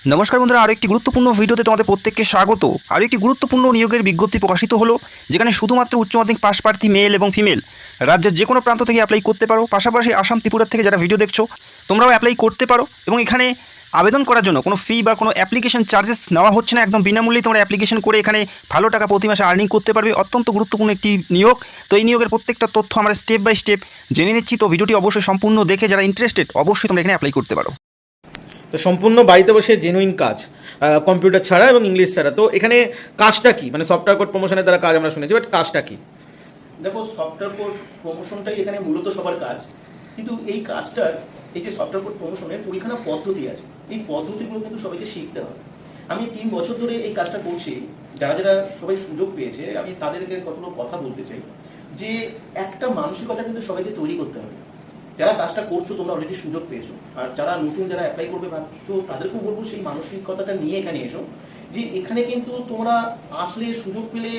নমস্কার বন্ধুরা, আরও একটি গুরুত্বপূর্ণ ভিডিওতে তোমাদের প্রত্যেককে স্বাগত। আরও একটি গুরুত্বপূর্ণ নিয়োগের বিজ্ঞপ্তি প্রকাশিত হলো, যেখানে শুধুমাত্র উচ্চ মাধ্যমিক পাশ প্রার্থী মেল এবং ফিমেল রাজ্যের যে কোনো প্রান্ত থেকে অ্যাপ্লাই করতে পারো। পাশাপাশি আসাম ত্রিপুরার থেকে যারা ভিডিও দেখছো তোমরাও অ্যাপ্লাই করতে পারো। এবং এখানে আবেদন করার জন্য কোনো ফি বা কোনো অ্যাপ্লিকেশন চার্জেস নেওয়া হচ্ছে না, একদম বিনামূল্যে তোমরা অ্যাপ্লিকেশন করে এখানে ভালো টাকা প্রতি মাসে আর্নিং করতে পারবে। অত্যন্ত গুরুত্বপূর্ণ একটি নিয়োগ। তো এই নিয়োগের প্রত্যেকটা তথ্য আমরা স্টেপ বাই স্টেপ জেনে নিচ্ছি। তো ভিডিওটি অবশ্যই সম্পূর্ণ দেখে যারা ইন্টারেস্টেড অবশ্যই তোমরা এখানে অ্যাপ্লাই করতে পারো। তো সম্পূর্ণ বাড়িতে বসে জেনুইন কাজ, কম্পিউটার ছাড়া এবং ইংলিশ ছাড়া। তো এখানে কাজটা কি, মানে সফটওয়্যার কোড প্রমোশনের দ্বারা কাজ আমরা শুনেছি, বাট কাজটা কি? দেখো, সফটওয়্যার কোড প্রমোশনটাই এখানে মূলত সবার কাজ, কিন্তু এই কাজটার এই যে সফটওয়্যার কোড প্রমোশনের পরীক্ষানা পদ্ধতি আছে, এই পদ্ধতিগুলো কিন্তু সবাইকে শিখতে হবে। আমি 3 বছর ধরে এই কাজটা করছি। যারা যারা সবাই সুযোগ পেয়েছে, আমি তাদেরকে কতগুলো কথা বলতে চাই যে একটা মানসিকতা কিন্তু সবাইকে তৈরি করতে হবে। যারা কাজটা করছো তোমরা অলরেডি সুযোগ পেয়েছো, আর যারা নতুন যারা অ্যাপ্লাই করবে ভাবছো তাদেরকেও বলবো সেই মানসিকতাটা নিয়ে এখানে এসো, যে এখানে কিন্তু তোমরা আসলে সুযোগ পেলে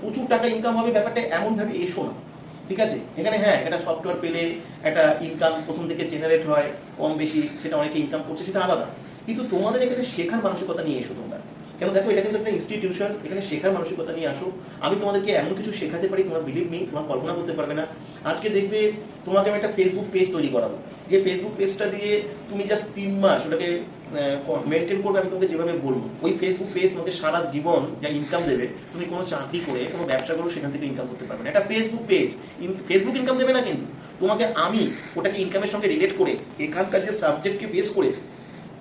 প্রচুর টাকা ইনকাম হবে, ব্যাপারটা এমনভাবে এসো না। ঠিক আছে, এখানে হ্যাঁ একটা সফটওয়্যার পেলে একটা ইনকাম প্রথম থেকে জেনারেট হয়, কম বেশি সেটা অনেকে ইনকাম করছে, সেটা আলাদা। কিন্তু তোমাদের এখানে শেখার মানসিকতা নিয়ে এসো তোমরা। কেন দেখো, এটা কিন্তু একটা ইনস্টিটিউশন, এখানে শেখার মানসিকতা নিয়ে আসো। আমি তোমাদেরকে এমন কিছু শেখাতে পারি তোমরা বিলিভ মি, তোমরা কল্পনা করতে পারবে না। আজকে দেখবে তোমাকে আমি একটা ফেসবুক পেজ তৈরি করাবো, যে ফেসবুক পেজটা দিয়ে তুমি জাস্ট 3 মাস ওটাকে মেনটেন করবে। আমি তোমাকে যেভাবে বলবো, ওই ফেসবুক পেজ তোমাকে সারা জীবন যা ইনকাম দেবে, তুমি কোনো চাকরি করে কোনো ব্যবসা করে সেখান থেকে ইনকাম করতে পারবে না। একটা ফেসবুক পেজ ফেসবুক ইনকাম দেবে না, কিন্তু তোমাকে আমি ওটাকে ইনকামের সঙ্গে রিলেট করে এখানকার যে সাবজেক্টকে বেস করে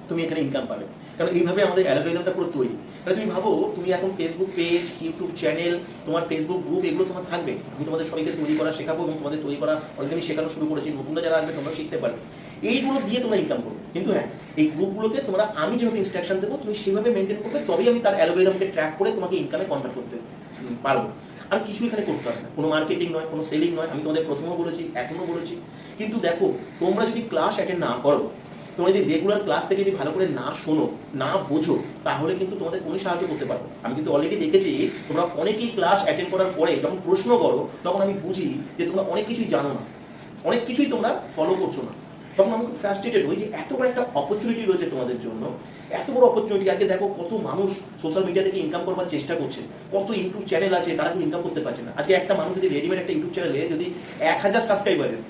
তুমি এখানে ইনকাম পাবে। কারণ এইভাবে আমাদের অ্যালগরিদমটা পুরো তৈরি। তাহলে তুমি ভাবো, তুমি এখন ফেসবুক পেজ, ইউটিউব চ্যানেল, তোমার ফেসবুক গ্রুপ, এগুলো তোমার থাকবে। আমি তোমাদের সবাইকে তৈরি করা শেখাবো এবং তোমাদের তৈরি করা অলরেডি আমি শেখানো শুরু করেছি। নতুনরা যারা আসবে তোমরা শিখতে পারবে, এইগুলো দিয়ে তোমরা ইনকাম করবে। কিন্তু হ্যাঁ, এই গ্রুপগুলোকে তোমরা আমি যেভাবে ইনস্ট্রাকশন দেবো তুমি সেভাবে মেনটেন করবে, তবেই আমি তার অ্যালগরিদমকে ট্র্যাক করে তোমাকে ইনকামে কনভার্ট করতে পারবো। আর কিছু এখানে করতে হবে না, কোনো মার্কেটিং নয়, কোনো সেলিং নয়। আমি তোমাদের প্রথমেও বলেছি, এখনো বলেছি। কিন্তু দেখো, তোমরা যদি ক্লাস অ্যাটেন্ড না করো, তোমরা যদি রেগুলার ক্লাস থেকে যদি ভালো করে না শোনো, না বোঝো, তাহলে কিন্তু তোমাদের কোনো সাহায্য করতে পারবো। আমি কিন্তু অলরেডি দেখেছি তোমরা অনেকেই ক্লাস অ্যাটেন্ড করার পরে যখন প্রশ্ন করো, তখন আমি বুঝি যে তোমরা অনেক কিছুই জানো না, অনেক কিছুই তোমরা ফলো করছো না। তখন আমি খুব ফ্রাস্ট্রেটেড হই যে এত বড় একটা অপরচুনিটি রয়েছে তোমাদের জন্য, এত বড় অপরচুনিটি। আজকে দেখো কত মানুষ সোশ্যাল মিডিয়া থেকে ইনকাম করবার চেষ্টা করছে, কত ইউটিউব চ্যানেল আছে, তারা কিন্তু ইনকাম করতে পারছে না। আজকে একটা মানুষ যদি রেডিমেড একটা ইউটিউব চ্যানেলে যদি 1000 সাবস্ক্রাইবারের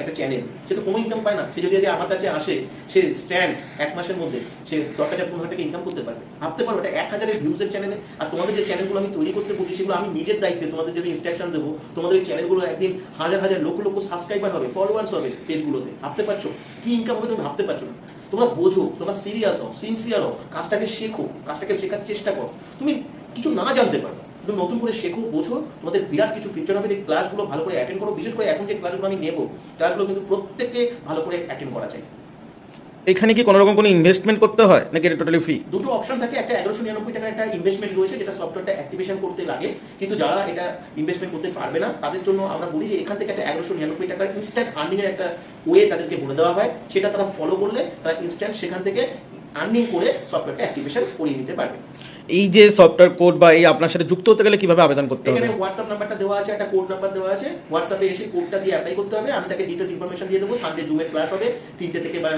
একটা চ্যানেল, সে তো কোনো ইনকাম পায় না। সে যদি আমার কাছে আসে, সে স্ট্যান্ড 1 মাসের মধ্যে সে 10,000-15,000 টাকা ইনকাম করতে পারবে। ভাবতে পারো, এটা 1000-এর ভিউজের চ্যানেলে। আর তোমাদের যে চ্যানেলগুলো আমি তৈরি করতে বলছি, সেগুলো আমি নিজের দায়িত্বে তোমাদের যদি ইনস্ট্রাকশন দেবো, তোমাদের এই চ্যানেলগুলো একদিন হাজার হাজার লক্ষ লক্ষ সাবস্ক্রাইবার হবে, ফলোয়ার্স হবে পেজগুলোতে। ভাবতে পারছো কি ইনকাম হবে? তুমি ভাবতে পারছো না। তোমরা বোঝো, তোমরা সিরিয়াস হও, সিনসিয়ার হও, কাজটাকে শেখো, কাজটাকে শেখার চেষ্টা করো। তুমি কিছু না জানতে পারো, কিন্তু নতুন করে শেখো, বোঝো, তোমাদের বিরাট কিছু ফিউচার হবে। এই ক্লাসগুলো ভালো করে অ্যাটেন্ড করো। বিশেষ করে এখন যে ক্লাসগুলো আমি নেবো, ক্লাসগুলো কিন্তু প্রত্যেককে ভালো করে অ্যাটেন্ড করা চাই। এখানে কি কোনো রকম কোনো ইনভেস্টমেন্ট করতে হয় নাকি এটা টোটালি ফ্রি? দুটো অপশন থাকে। একটা 1199 টাকার একটা ইনভেস্টমেন্ট রয়েছে, যেটা সফটওয়্যারটা অ্যাক্টিভেশন করতে লাগে। কিন্তু যারা এটা ইনভেস্টমেন্ট করতে পারবে না, তাদের জন্য আমরা বলি যে এখান থেকে একটা 1199 টাকার ইনস্ট্যান্ট আর্নিং এর একটা ওয়ে তাদেরকে বলে দেওয়া হয়। সেটা তারা ফলো করলে তারা ইনস্ট্যান্ট সেখান থেকে আর্নিং করে সফটওয়্যারটা অ্যাক্টিভেশন করিয়ে নিতে পারবে। এই যে সফটওয়্যার কোড বা এই আপনার সাথে যুক্ত হতে গেলে কিভাবে আবেদন করতে হবে? এখানে হোয়াটসঅ্যাপ নাম্বারটা দেওয়া আছে, একটা কোড নাম্বার দেওয়া আছে। হোয়াটসঅ্যাপে এসে কোডটা দিয়ে অ্যাপ্লাই করতে হবে। আমি তাকে ডিটেলস ইনফরমেশন দিয়ে দেবো। সানডে জুমের ক্লাস হবে 3টে থেকে বা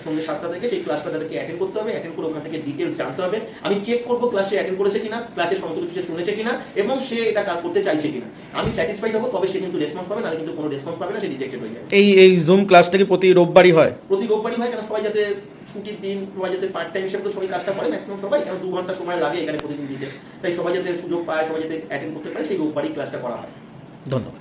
সন্ধ্যে 7টা থেকে। সেই ক্লাসটা তাদেরকে অ্যাটেন্ড করতে হবে। অ্যাটেন্ড করে ওখান থেকে ডিটেলস জানতে হবে। আমি চেক করবো ক্লাসে অ্যাটেন্ড করেছে কিনা, ক্লাসে সমস্ত কিছু শুনেছে কিনা, এবং সে এটা করতে চাইছে কিনা। আমি স্যাটিসফাইড হবো, তবে সে কিন্তু রেসপন্স পাবে, নাহলে কিন্তু কোনো রেসপন্স পাবে না, সে রিজেক্টেড হয়ে যাবে। এই জুম ক্লাসটা কি প্রতি রোববারই হয়? প্রতি রোববারই হয়, কেন সবাই যাতে ছুটির দিন, সবাই যাতে পার্ট টাইম হিসেবে তো সবাই কাজটা করে ম্যাক্সিমাম সবাই, কেন 2 ঘন্টা সময় লাগে এখানে প্রতিদিন দিতে। তাই সবাই যাতে সুযোগ পায়, সবাই যাতে অ্যাটেন্ড করতে পারে, সেই রোববারই ক্লাসটা করা হয়। ধন্যবাদ।